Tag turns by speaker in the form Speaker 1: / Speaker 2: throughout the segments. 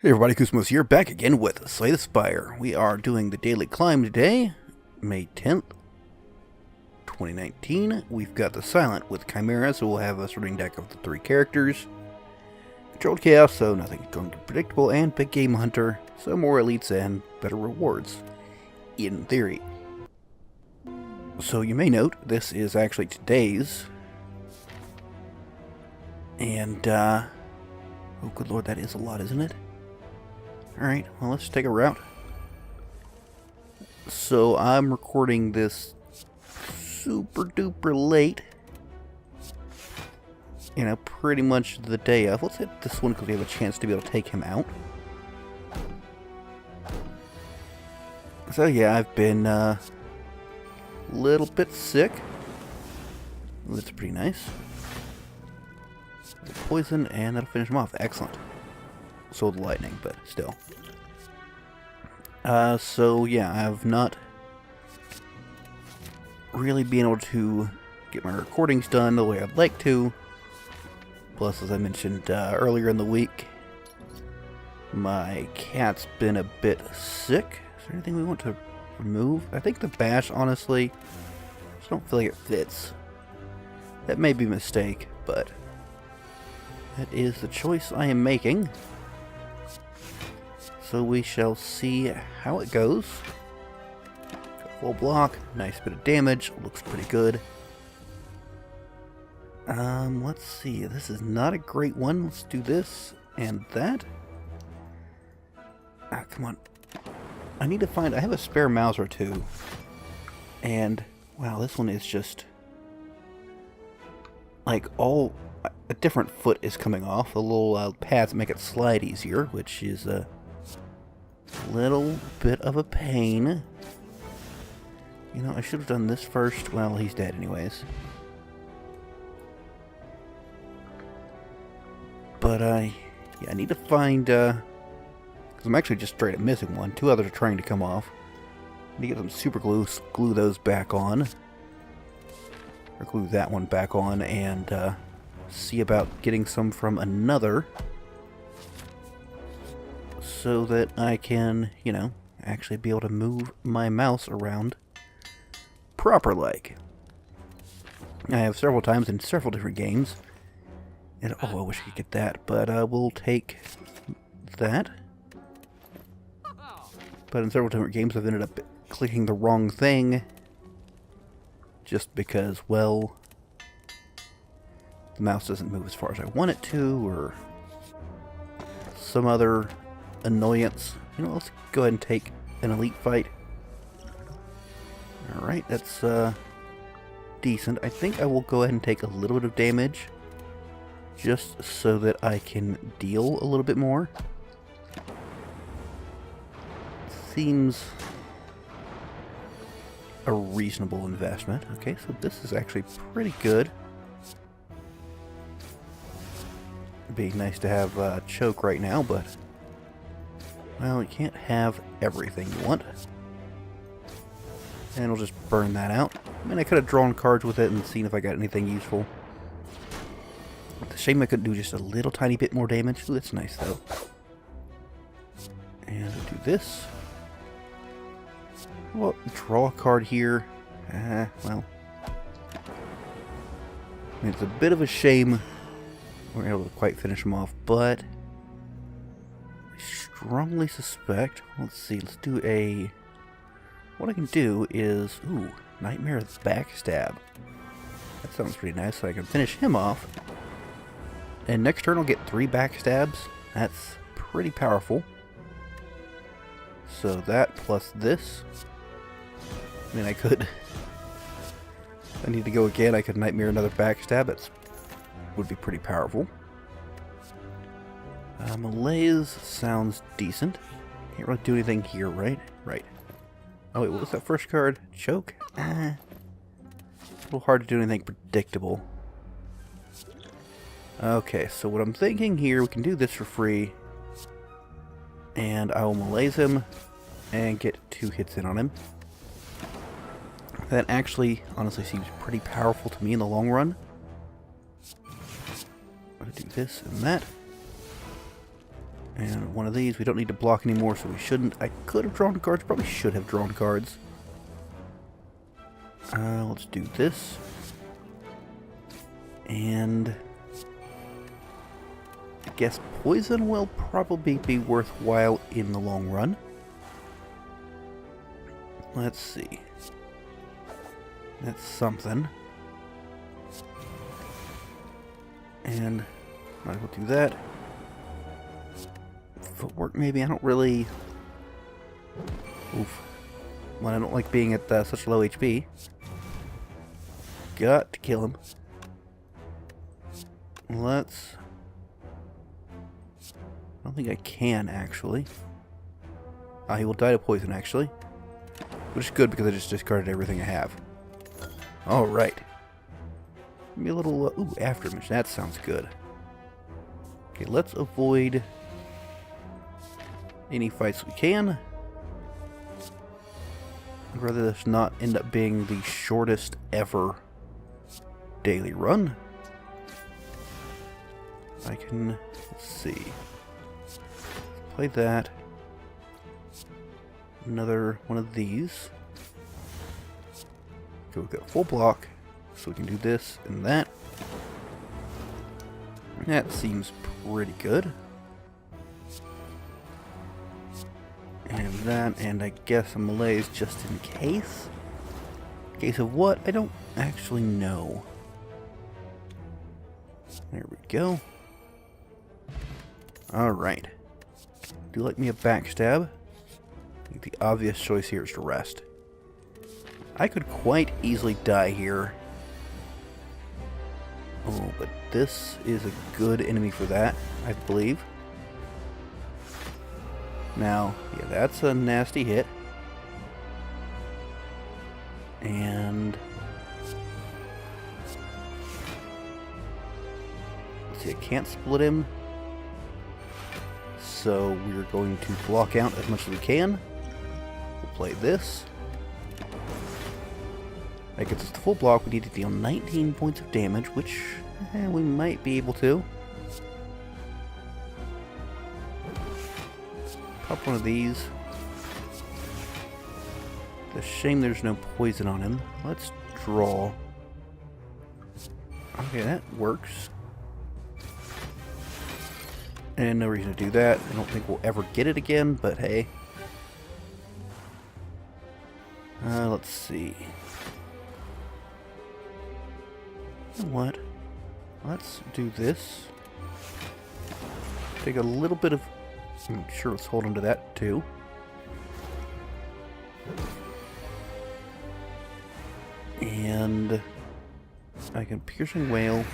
Speaker 1: Hey everybody, Koosemose here, back again with Slay the Spire. We are doing the daily climb today, May 10th, 2019. We've got the Silent with Chimera, so we'll have a starting deck of the 3 characters. Controlled Chaos, so nothing going to be predictable, and Big Game Hunter, so more elites and better rewards, in theory. So you may note, this is actually today's, and, oh good lord, that is a lot, isn't it? Alright, well let's take a route. So I'm recording this super duper late. You know, pretty much the day of. Let's hit this one because we have a chance to be able to take him out. So yeah, I've been a little bit sick. That's pretty nice. Poison, and that'll finish him off. Excellent. So the lightning, but still. So yeah, I've not really been able to get my recordings done the way I'd like to. Plus, as I mentioned earlier in the week, my cat's been a bit sick. Is there anything we want to remove? I think the bash, honestly, I just don't feel like it fits. That may be a mistake, but that is the choice I am making. So we shall see how it goes. Full block, nice bit of damage, looks pretty good. Let's see, this is not a great one. Let's do this and that. Ah, come on. I need to find, I have a spare mouse or two. And, wow, this one is just, like, all, a different foot is coming off. The little pads make it slide easier, which is, little bit of a pain. You know, I should have done this first. Well, he's dead anyways. But, yeah, I need to find, because I'm actually just straight up missing one. 2 others are trying to come off. I need to get some super glue, glue those back on. Or glue that one back on, and, see about getting some from another. So that I can, you know, actually be able to move my mouse around proper-like. I have several times in several different games. And, oh, I wish I could get that. But we'll take that. But in several different games I've ended up clicking the wrong thing. Just because, well, the mouse doesn't move as far as I want it to, or some other annoyance. You know, let's go ahead and take an elite fight. Alright, that's decent. I think I will go ahead and take a little bit of damage just so that I can deal a little bit more. Seems a reasonable investment. Okay, so this is actually pretty good. It'd be nice to have choke right now, but well, you can't have everything you want. And we'll just burn that out. I mean, I could have drawn cards with it and seen if I got anything useful. It's a shame I couldn't do just a little tiny bit more damage. Ooh, that's nice, though. And we'll do this. Well, draw a card here. Well. I mean, it's a bit of a shame we're able to quite finish him off, but strongly suspect. Let's see, let's do a... What I can do is... Ooh, Nightmare Backstab. That sounds pretty nice, so I can finish him off. And next turn I'll get 3 backstabs. That's pretty powerful. So that plus this. I mean, I could... if I need to go again, I could Nightmare another backstab. That would be pretty powerful. Malaise sounds decent. Can't really do anything here, right? Right. Oh wait, what was that first card? Choke? A little hard to do anything predictable. Okay, so what I'm thinking here, we can do this for free. And I will malaise him and get 2 hits in on him. That actually, honestly, seems pretty powerful to me in the long run. I'm going to do this and that. And one of these, we don't need to block anymore, so we shouldn't. I could have drawn cards, probably should have drawn cards. Let's do this. And I guess poison will probably be worthwhile in the long run. Let's see. That's something. And might as well do that. Footwork, maybe. I don't really... Oof. Well, I don't like being at such low HP. Got to kill him. Let's... I don't think I can, actually. He will die to poison, actually. Which is good, because I just discarded everything I have. Alright. Give me a little... ooh, afterimage. That sounds good. Okay, let's avoid any fights we can. I'd rather this not end up being the shortest ever daily run. I can... let's see. Play that. Another one of these. Okay, we've got a full block, so we can do this and that. That seems pretty good. And that, and I guess a malaise just in case. In case of what? I don't actually know. There we go. Alright. Do like me a backstab. I think the obvious choice here is to rest. I could quite easily die here. Oh, but this is a good enemy for that, I believe. Now, yeah, that's a nasty hit. And... let's see, I can't split him. So we're going to block out as much as we can. We'll play this. That gets us to full block. We need to deal 19 points of damage, which we might be able to. Pop one of these. It's a shame there's no poison on him. Let's draw. Okay, that works. And no reason to do that. I don't think we'll ever get it again, but hey. Let's see. You know what? Let's do this. Take a little bit of... I'm sure let's hold on to that too. And I can Piercing Wail.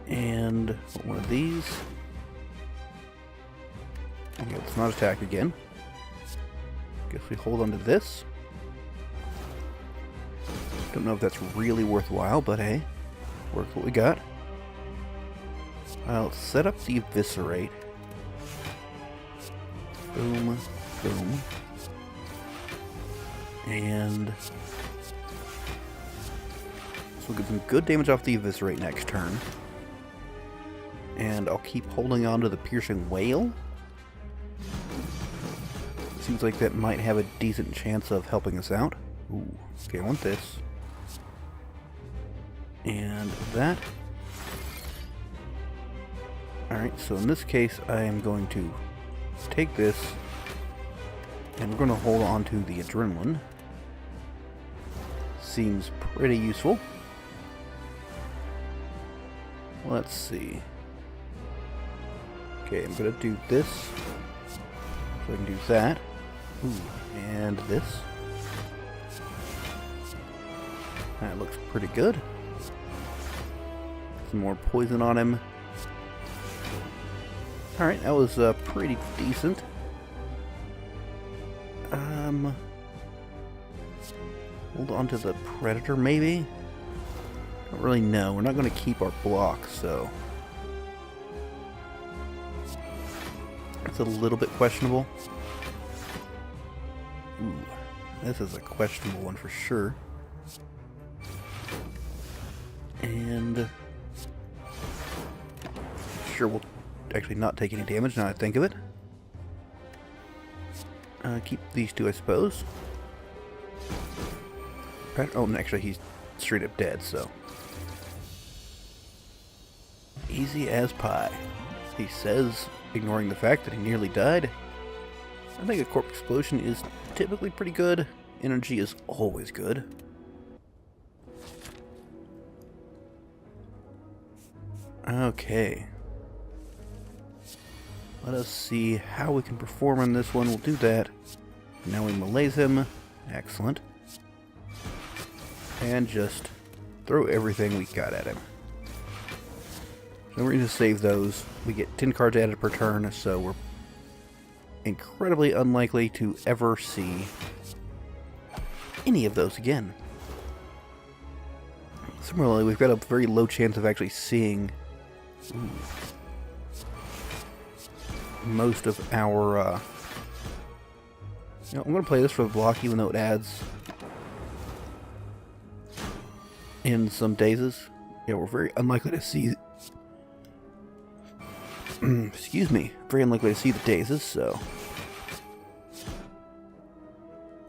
Speaker 1: And one of these. Okay, let's not attack again. Guess we hold on to this. Don't know if that's really worthwhile, but hey, work what we got. I'll set up the Eviscerate. Boom, boom. And so we'll get some good damage off the Eviscerate next turn. And I'll keep holding on to the Piercing Wail. Seems like that might have a decent chance of helping us out. Ooh, okay, I want this. And that. Alright, so in this case, I am going to take this, and we're going to hold on to the Adrenaline. Seems pretty useful. Let's see. Okay, I'm going to do this, so I can do that. Ooh, and this. That looks pretty good. Some more poison on him. Alright, that was pretty decent. Hold on to the Predator, maybe? Don't really know. We're not going to keep our block, so... it's a little bit questionable. Ooh, this is a questionable one for sure. sure we'll actually not take any damage now that I think of it. Keep these two, I suppose. Oh, and actually he's straight up dead, so. Easy as pie. He says, ignoring the fact that he nearly died. I think a corpse explosion is typically pretty good. Energy is always good. Okay. Let us see how we can perform on this one. We'll do that. Now we malaise him. Excellent. And just throw everything we got at him. So we're going to save those. We get 10 cards added per turn, so we're incredibly unlikely to ever see any of those again. Similarly, we've got a very low chance of actually seeing most of our... I'm going to play this for the block, even though it adds in some dazes. Yeah, we're very unlikely to see... excuse me. Very unlikely to see the dazes, so...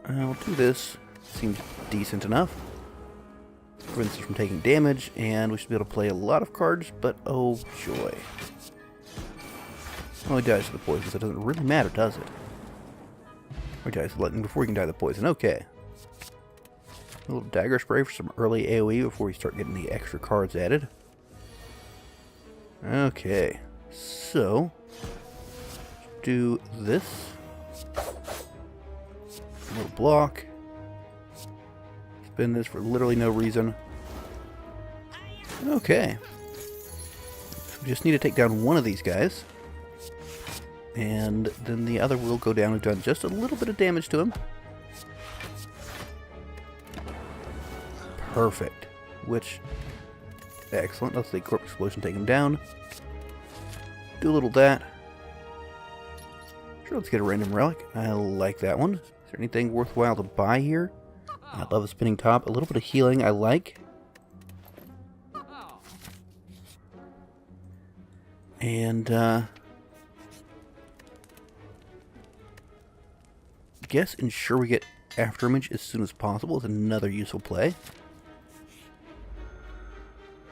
Speaker 1: I'll do this. Seems decent enough. Prevents us from taking damage, and we should be able to play a lot of cards, but oh joy. Well, he dies to the poison, so it doesn't really matter, does it? Or he dies to lightning before he can die to the poison. Okay. A little dagger spray for some early AoE before we start getting the extra cards added. Okay. So, do this. A little block. Spin this for literally no reason. Okay. So we just need to take down one of these guys. And then the other will go down. We've done just a little bit of damage to him. Perfect. Which, excellent. Let's let Corpse Explosion take him down. Do a little that. Sure, let's get a random relic. I like that one. Is there anything worthwhile to buy here? I love a spinning top. A little bit of healing I like. And, guess ensure we get Afterimage as soon as possible is another useful play.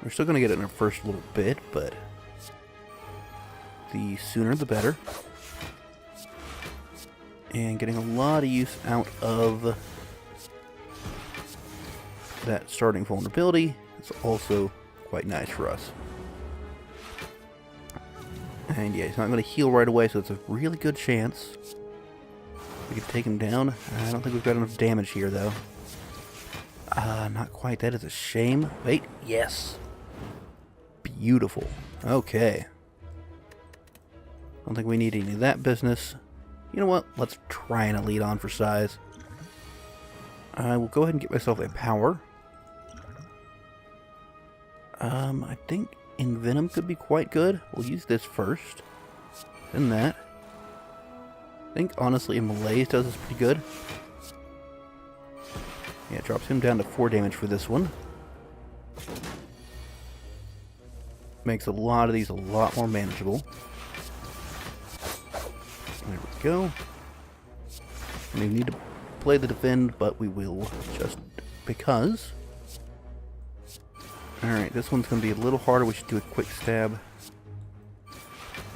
Speaker 1: We're still going to get it in our first little bit, but the sooner the better. And getting a lot of use out of that starting vulnerability is also quite nice for us. And yeah, he's not going to heal right away, so it's a really good chance we can take him down. I don't think we've got enough damage here, though. Not quite. That is a shame. Wait, yes. Beautiful. Okay. Don't think we need any of that business. You know what? Let's try and lead on for size. I will go ahead and get myself a power. I think Envenom could be quite good. We'll use this first. Then that. I think, honestly, a Malaise does this pretty good. Yeah, it drops him down to 4 damage for this one. Makes a lot of these a lot more manageable. There we go. We need to play the defend, but we will just because. Alright, this one's going to be a little harder. We should do a quick stab.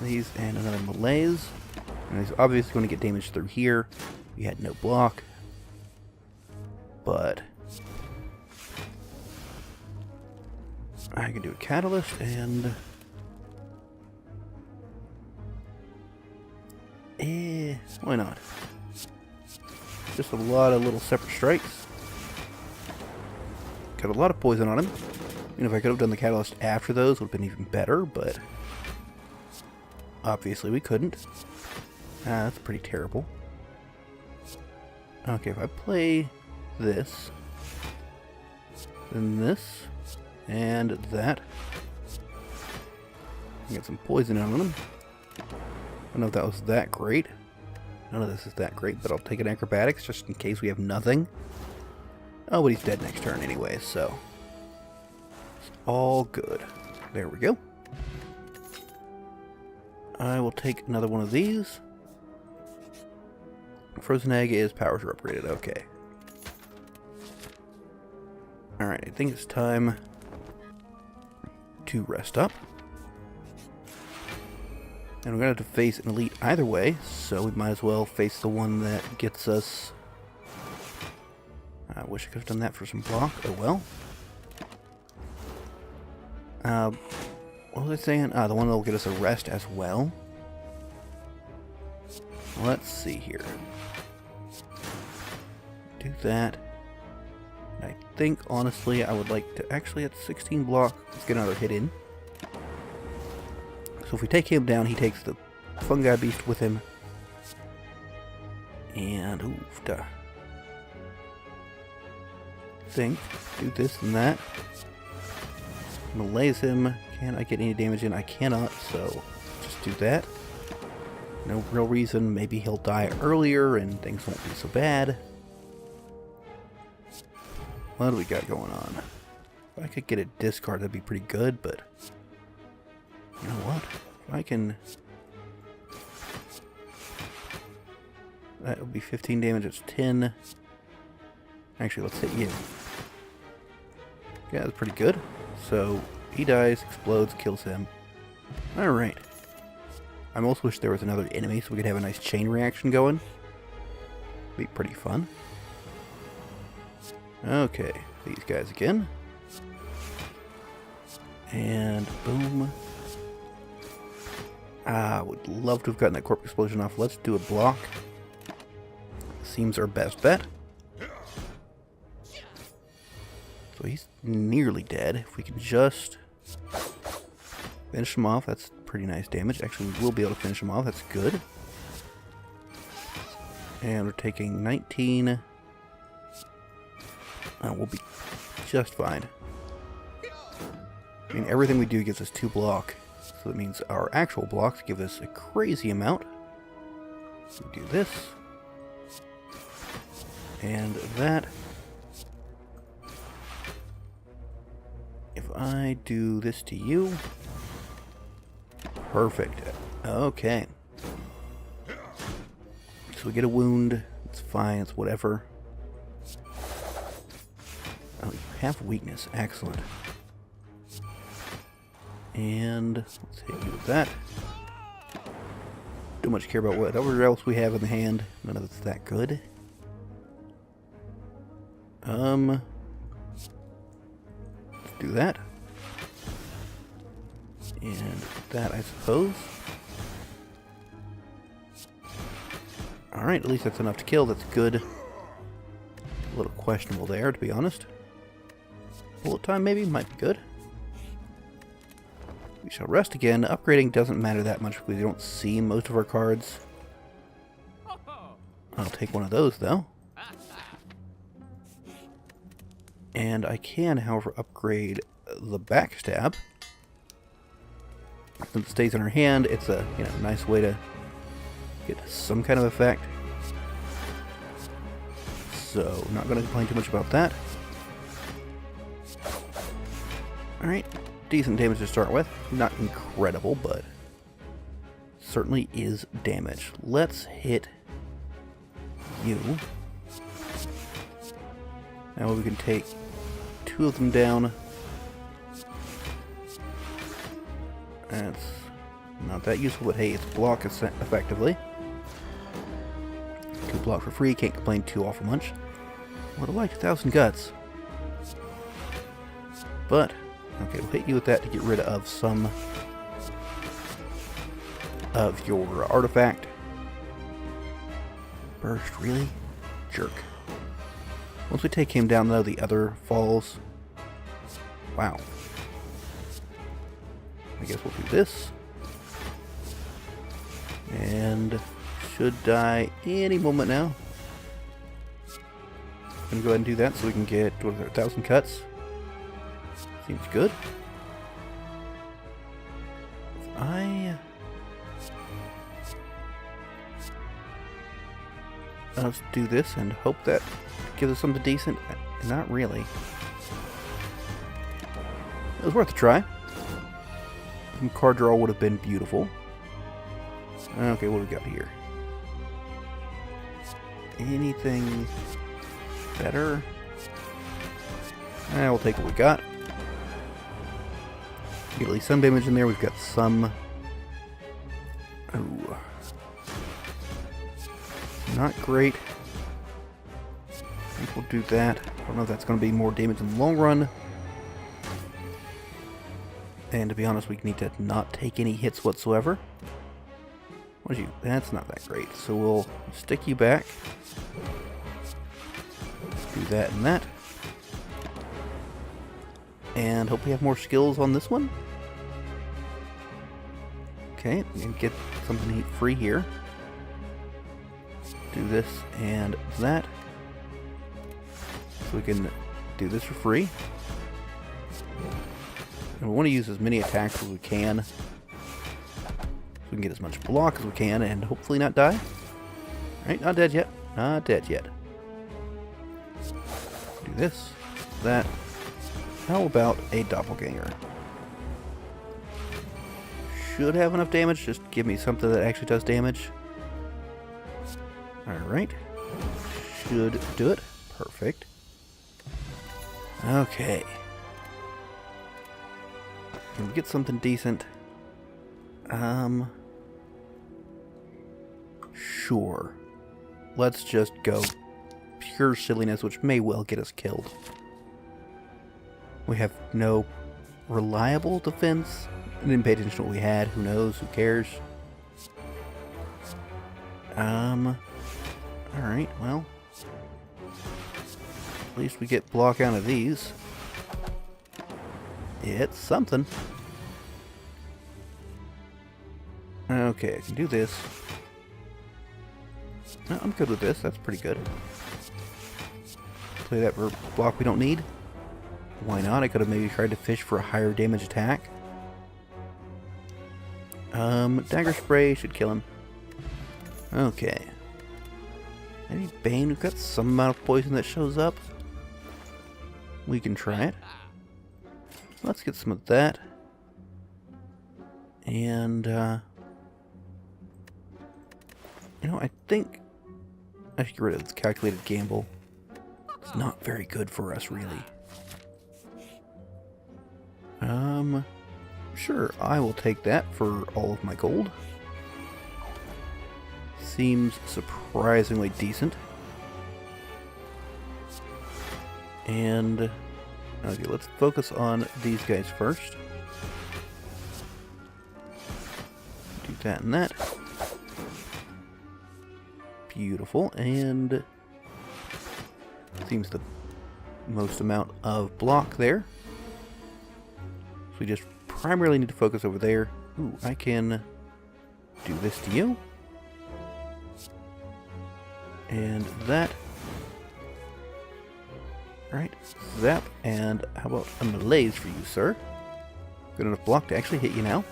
Speaker 1: These and another Malaise. And he's obviously going to get damage through here. We had no block. But I can do a Catalyst and why not? Just a lot of little separate strikes. Got a lot of poison on him. If I could have done the Catalyst after those, would have been even better, but obviously we couldn't. That's pretty terrible. Okay, if I play this, then this, and that, get some poison on him. I don't know if that was that great. None of this is that great, but I'll take an Acrobatics just in case we have nothing. Oh, but he's dead next turn anyway, so it's all good. There we go. I will take another one of these. Frozen egg is powers are upgraded. Okay. Alright, I think it's time to rest up. And we're going to have to face an elite either way, so we might as well face the one that gets us... I wish I could have done that for some block. Oh well. What was I saying? The one that will get us a rest as well. Let's see here. Do that. I think, honestly, I would like to actually, at 16 block, let's get another hit in. So if we take him down, he takes the fungi beast with him. And, oof, duh. Think, do this and that. Malaise him. Can I get any damage in? I cannot, so just do that. No real reason. Maybe he'll die earlier and things won't be so bad. What do we got going on? If I could get a discard, that'd be pretty good, but... You know what? If I can... That would be 15 damage, it's 10. Actually, let's hit you. Yeah, that's pretty good. So, he dies, explodes, kills him. Alright. I almost wish there was another enemy so we could have a nice chain reaction going. Be pretty fun. Okay, these guys again. And boom. Would love to have gotten that corpse explosion off. Let's do a block. Seems our best bet. So he's nearly dead. If we can just finish him off, that's pretty nice damage. Actually, we will be able to finish him off. That's good. And we're taking 19. We'll be just fine. I mean, everything we do gives us 2 block. So that means our actual blocks give us a crazy amount. We do this. And that. If I do this to you. Perfect. Okay. So we get a wound. It's fine. It's whatever. Oh, you have weakness. Excellent. And let's hit you with that. Don't much care about whatever else we have in the hand. None of it's that good. Let's do that. And that, I suppose. Alright, at least that's enough to kill. That's good. A little questionable there, to be honest. Bullet time, maybe? Might be good. We shall rest again. Upgrading doesn't matter that much because we don't see most of our cards. I'll take one of those, though. And I can, however, upgrade the backstab. Since it stays in our hand, it's a nice way to get some kind of effect. So, not going to complain too much about that. Alright, decent damage to start with. Not incredible, but certainly is damage. Let's hit you. Now we can take 2 of them down. That's not that useful, but hey, it's block effectively. 2 block for free, can't complain too awful much. Would have liked 1,000 guts. But, okay, we'll hit you with that to get rid of some of your artifact. Burst, really? Jerk. Once we take him down, though, the other falls. Wow. I guess we'll do this. And should die any moment now. I'm going to go ahead and do that so we can get, 1,000 cuts. Seems good. Let's do this and hope that gives us something decent. Not really. It was worth a try. Some card draw would have been beautiful. Okay, what do we got here? Anything better? We'll take what we got. Get at least some damage in there. We've got some... Ooh. Not great. I think we'll do that. I don't know if that's going to be more damage in the long run. And to be honest, we need to not take any hits whatsoever. What is you? That's not that great. So we'll stick you back. Do that and that. And hope we have more skills on this one. Okay, and get something free here. Do this and that. So we can do this for free. And we want to use as many attacks as we can. So we can get as much block as we can and hopefully not die. Right, not dead yet. Not dead yet. Do this, that. How about a doppelganger? Should have enough damage. Just give me something that actually does damage. Alright. Should do it. Perfect. Okay. Can we get something decent? Sure. Let's just go pure silliness, which may well get us killed. We have no reliable defense. I didn't pay attention to what we had. Who knows? Who cares? Alright, well. At least we get block out of these. It's something. Okay, I can do this. No, I'm good with this. That's pretty good. Play that for block we don't need. Why not? I could have maybe tried to fish for a higher damage attack. Dagger spray should kill him. Okay. Maybe Bane. We've got some amount of poison that shows up. We can try it. Let's get some of that. And, you know, I think I should get rid of this calculated gamble. It's not very good for us, really. Sure, I will take that for all of my gold. Seems surprisingly decent. And, okay, let's focus on these guys first. Do that and that. Beautiful, and seems the most amount of block there. So we just primarily need to focus over there. Ooh, I can do this to you. And that. Alright, zap, and how about a malaise for you, sir? Good enough block to actually hit you now.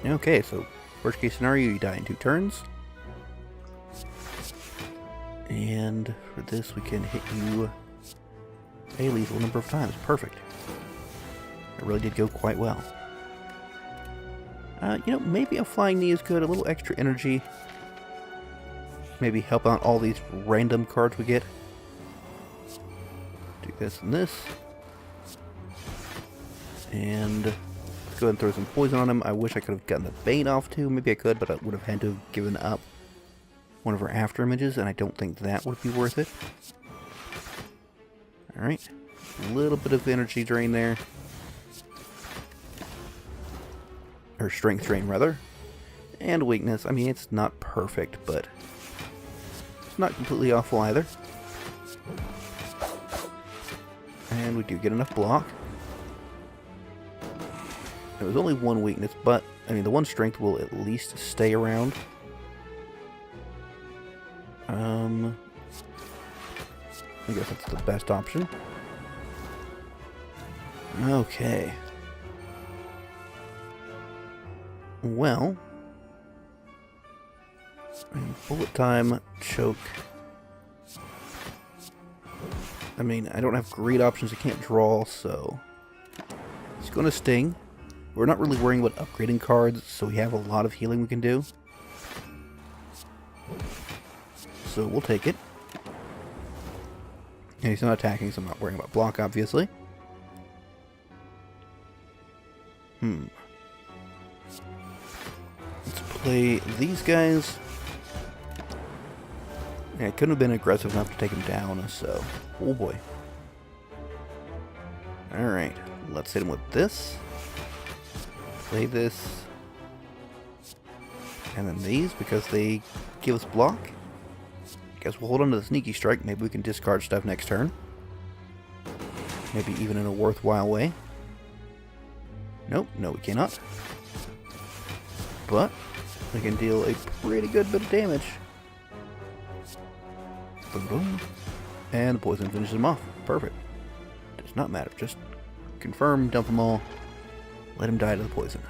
Speaker 1: Okay, so worst case scenario, you die in 2 turns. And for this, we can hit you a lethal number of times. Perfect. It really did go quite well. You know, maybe a flying knee is good. A little extra energy. Maybe help out all these random cards we get. Do this and this. And let's go ahead and throw some poison on him. I wish I could have gotten the Bane off too. Maybe I could, but I would have had to have given up one of our after images, and I don't think that would be worth it. Alright. A little bit of energy drain there. Or strength drain, rather. And weakness. I mean, it's not perfect, but it's not completely awful either. And we do get enough block. There was only one weakness, but, I mean, the one strength will at least stay around. I guess that's the best option. Okay. Well, bullet time, choke. I mean, I don't have great options. I can't draw, so it's going to sting. We're not really worrying about upgrading cards, so we have a lot of healing we can do. So we'll take it. And he's not attacking, so I'm not worrying about block, obviously. Let's play these guys. Yeah, I couldn't have been aggressive enough to take him down, so... Oh boy. Alright, let's hit him with this. Play this. And then these, because they give us block. Guess we'll hold on to the sneaky strike. Maybe we can discard stuff next turn. Maybe even in a worthwhile way. Nope, no we cannot. But we can deal a pretty good bit of damage. Boom, boom. And the poison finishes him off. Perfect. Does not matter. Just confirm, dump them all. Let him die to the poison.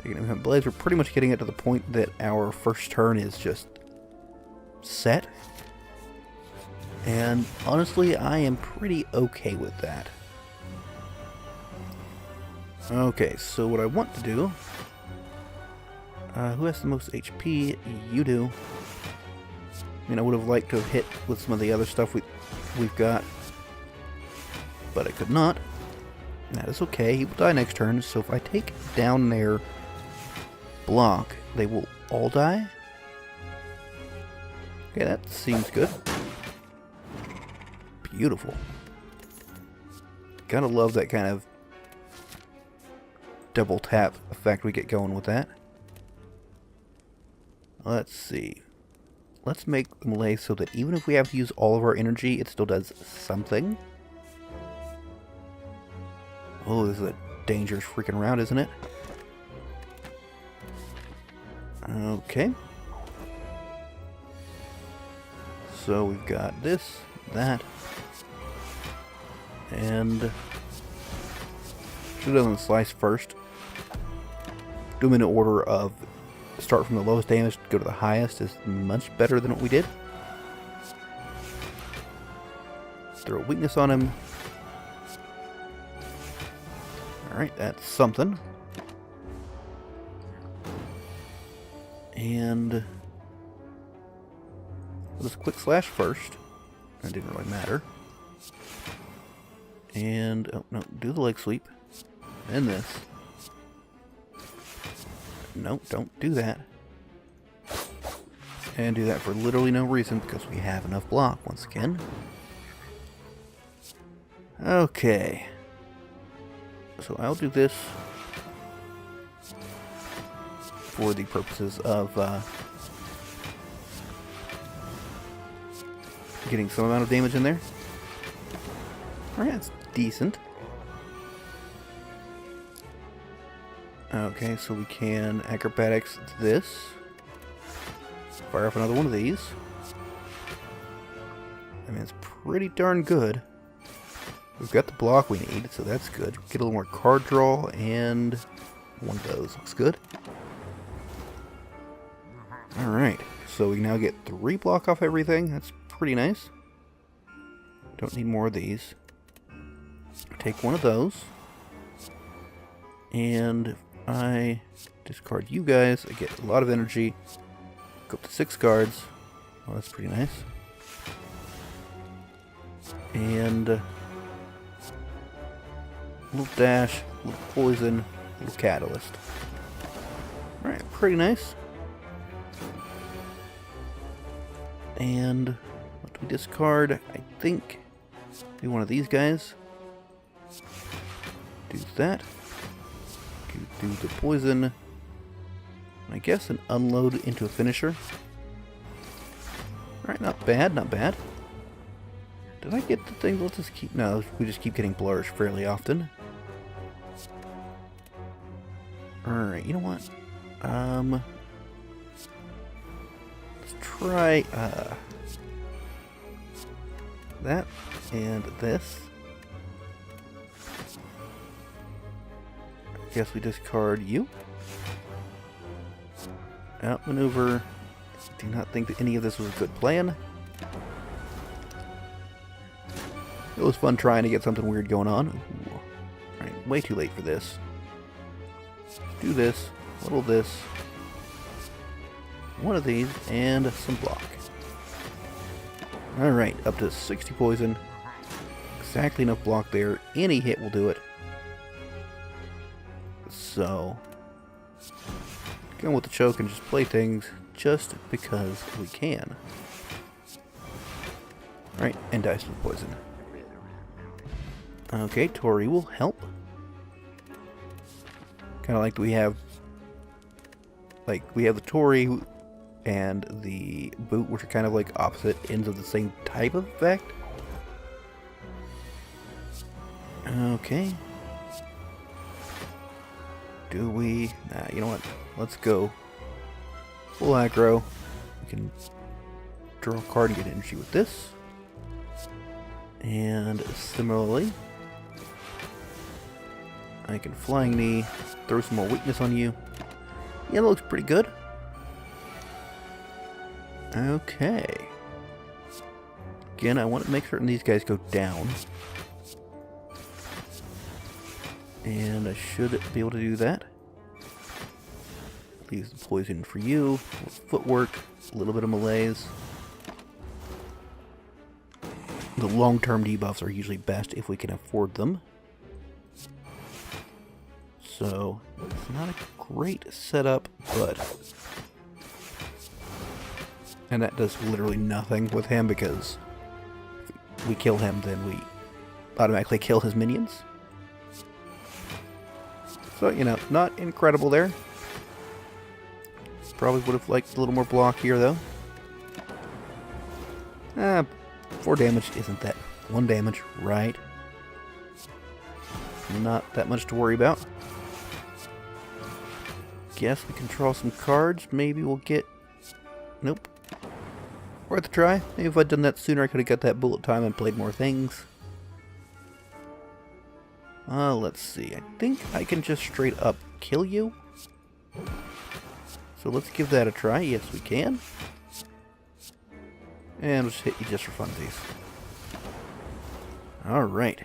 Speaker 1: Taking him Blaze, we're pretty much getting it to the point that our first turn is just set. And honestly, I am pretty okay with that. Okay, so what I want to do... who has the most HP? You do. I mean, I would have liked to have hit with some of the other stuff we've got. But I could not. That is okay. He will die next turn, so if I take down their block, they will all die? Okay, that seems good. Beautiful. Gotta love that kind of double tap effect we get going with that. Let's see. Let's make melee so that even if we have to use all of our energy, it still does something. Oh, this is a dangerous freaking round, isn't it? Okay. So we've got this, that, and should have done the slice first. Do them in order of start from the lowest damage, go to the highest is much better than what we did. Throw a weakness on him. Alright, that's something. And let's quick slash first. That didn't really matter. And, oh no, do the leg sweep. And this. No, don't do that. And do that for literally no reason because we have enough block once again. Okay. So I'll do this for the purposes of getting some amount of damage in there. Alright, that's decent. Okay, so we can acrobatics this. Fire off another one of these. I mean, it's pretty darn good. We've got the block we need, so that's good. Get a little more card draw, and one of those looks good. Alright, so we now get 3 block off everything. That's pretty nice. Don't need more of these. Take one of those. And if I discard you guys, I get a lot of energy. Go up to 6 cards. Oh, that's pretty nice. And a little dash, a little poison, a little catalyst. Alright, pretty nice. And what do we discard? I think do one of these guys. Do that. Do the poison. I guess an unload into a finisher. Alright, not bad, not bad. Did I get the thing? We'll just keep... No, we just keep getting Blurge fairly often. Alright, you know what? Let's try that and this. I guess we discard you. Outmaneuver. I do not think that any of this was a good plan. It was fun trying to get something weird going on. Ooh. Right, way too late for this. Do this, a little this, one of these, and some block. Alright, up to 60 poison. Exactly enough block there. Any hit will do it. So, going with the choke and just play things just because we can. Alright, and dice with poison. Okay, Tori will help. Kind of like we have the Tori and the boot, which are kind of like opposite ends of the same type of effect. Okay. Do we? Nah, you know what? Let's go full aggro. We can draw a card and get energy with this. And similarly, I can Flying Knee, throw some more weakness on you. Yeah, that looks pretty good. Okay. Again, I want to make certain these guys go down. And I should be able to do that. Leave the poison for you. Footwork, a little bit of malaise. The long-term debuffs are usually best if we can afford them. So, it's not a great setup, but... And that does literally nothing with him, because if we kill him, then we automatically kill his minions. So, you know, not incredible there. Probably would have liked a little more block here, though. 4 damage isn't that. 1 damage, right? Not that much to worry about. Guess we can draw some cards. Maybe we'll get... Nope. Worth a try. Maybe if I'd done that sooner, I could have got that bullet time and played more things. Let's see. I think I can just straight up kill you. So let's give that a try. Yes, we can. And we'll just hit you just for funsies. Alright.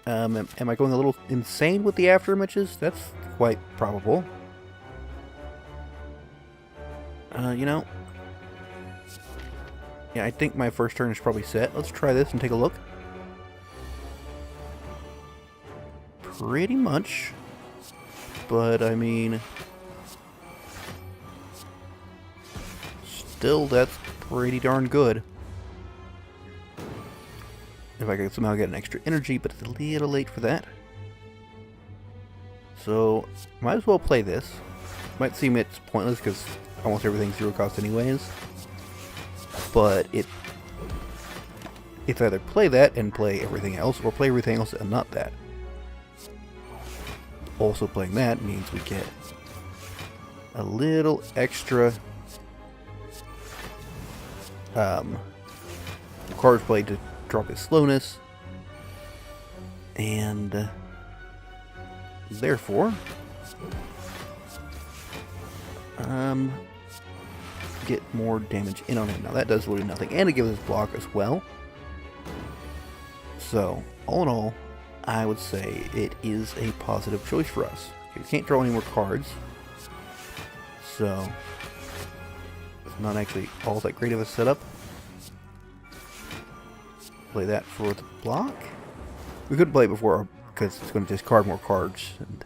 Speaker 1: Am I going a little insane with the after images? That's quite probable. You know. Yeah, I think my first turn is probably set. Let's try this and take a look. Pretty much. But, I mean... Still, that's pretty darn good. If I could somehow get an extra energy, but it's a little late for that. So, might as well play this. Might seem it's pointless because almost everything's 0 cost anyways. But it's either play that and play everything else, or play everything else and not that. Also playing that means we get a little extra cards played to drop his slowness, and therefore get more damage in on him. Now that does literally nothing, and it gives us block as well. So all in all, I would say it is a positive choice for us. We can't draw any more cards, so it's not actually all that great of a setup. Play that for the block. We could play it before because it's going to discard more cards, and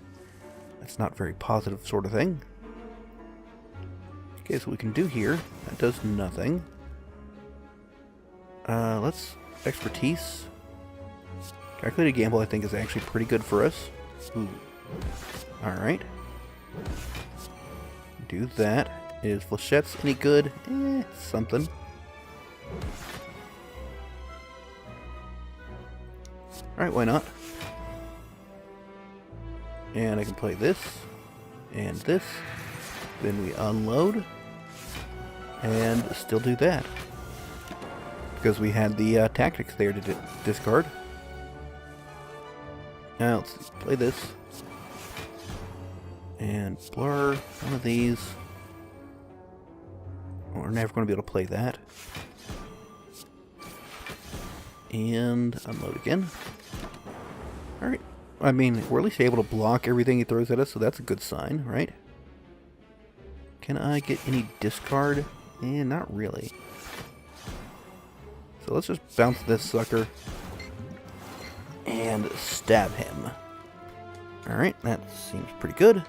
Speaker 1: that's not very positive sort of thing. Okay, so we can do here. That does nothing. Let's expertise. Calculated gamble, I think, is actually pretty good for us. Ooh. Alright. Do that. Is Flechette's any good? Something. Alright, why not? And I can play this. And this. Then we unload. And still do that. Because we had the tactics there to discard. Now let's play this. And blur one of these. We're never going to be able to play that. And unload again. Alright. I mean, we're at least able to block everything he throws at us, so that's a good sign, right? Can I get any discard? Not really. So let's just bounce this sucker and stab him. Alright, that seems pretty good.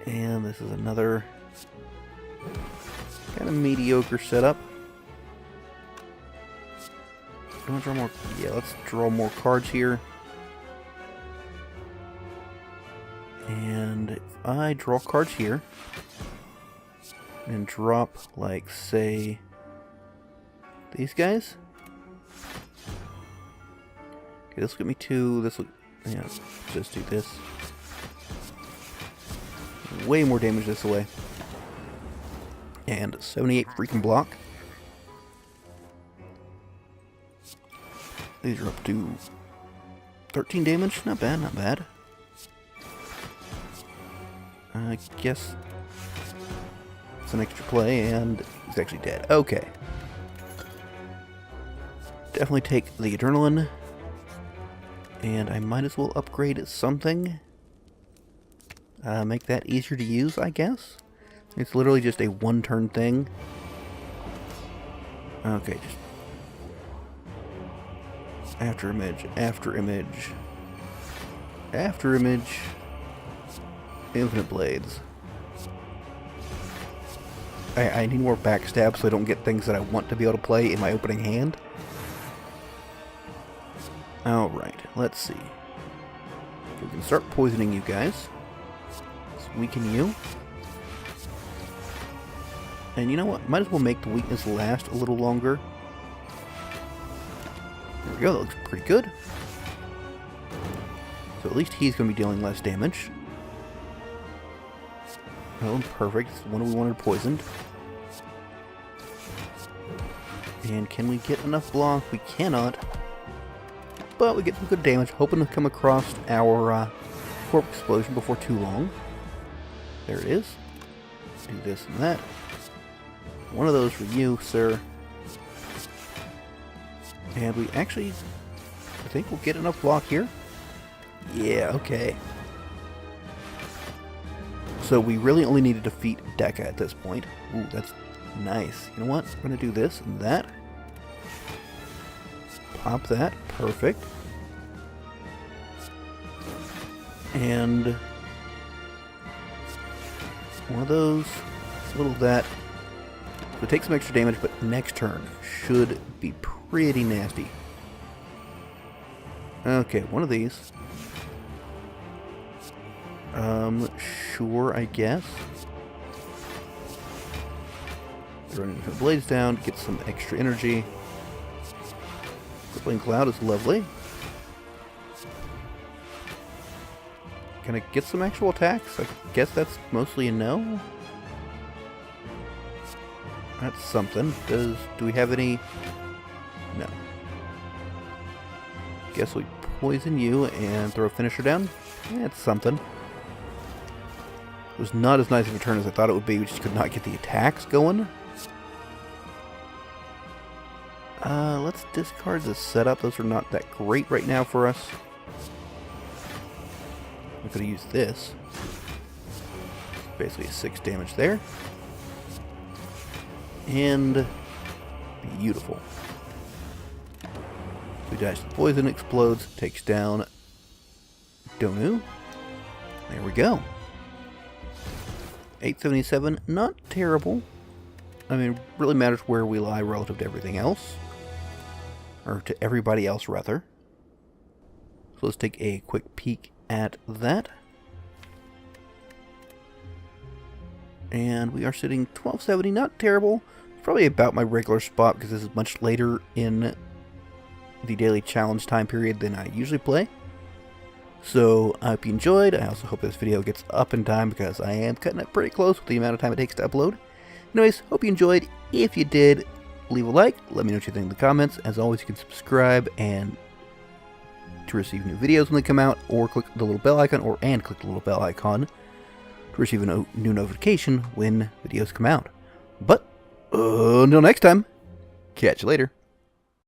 Speaker 1: And this is another kind of mediocre setup. Do you want to draw more? Yeah, let's draw more cards here. And if I draw cards here and drop, like, say, these guys. Okay, this will get me 2. This will, yeah, just do this. Way more damage this way. And 78 freaking block. These are up to 13 damage. Not bad, not bad. I guess it's an extra play, and he's actually dead. Okay. Definitely take the adrenaline. And I might as well upgrade something. Make that easier to use, I guess. It's literally just a one-turn thing. Okay, just after image, after image, after image, infinite blades. I need more backstab so I don't get things that I want to be able to play in my opening hand. Alright, let's see. We can start poisoning you guys. Let's weaken you. And you know what? Might as well make the weakness last a little longer. There we go, that looks pretty good. So at least he's going to be dealing less damage. Oh, perfect. It's the one we wanted poisoned. And can we get enough block? We cannot. But we get some good damage, hoping to come across our corpse explosion before too long. There it is. Do this and that. One of those for you, sir. And we actually, I think we'll get enough block here. Yeah, okay. So we really only need to defeat Decca at this point. Ooh, that's nice. You know what? I'm going to do this and that. Pop that. Perfect. And one of those, a little of that. So take some extra damage, but next turn should be pretty nasty. Okay, one of these. Sure, I guess. Running the blades down, get some extra energy. Crippling Cloud is lovely. Can I get some actual attacks? I guess that's mostly a no. That's something. Do we have any? No. Guess we poison you and throw a finisher down. Yeah, it's something. It was not as nice of a turn as I thought it would be. We just could not get the attacks going. Let's discard the setup. Those are not that great right now for us. We could have used this. Basically 6 damage there. And beautiful. We dash the poison, explodes, takes down Donu. There we go. 877, not terrible. I mean, it really matters where we lie relative to everything else. Or to everybody else, rather. So let's take a quick peek at that. And we are sitting 1270, not terrible. Probably about my regular spot because this is much later in the daily challenge time period than I usually play. So I hope you enjoyed. I also hope this video gets up in time because I am cutting it pretty close with the amount of time it takes to upload. Anyways, hope you enjoyed. If you did, leave a like. Let me know what you think in the comments. As always, you can subscribe and to receive new videos when they come out, or click the little bell icon, and click the little bell icon to to receive a new notification when videos come out. But until next time, catch you later.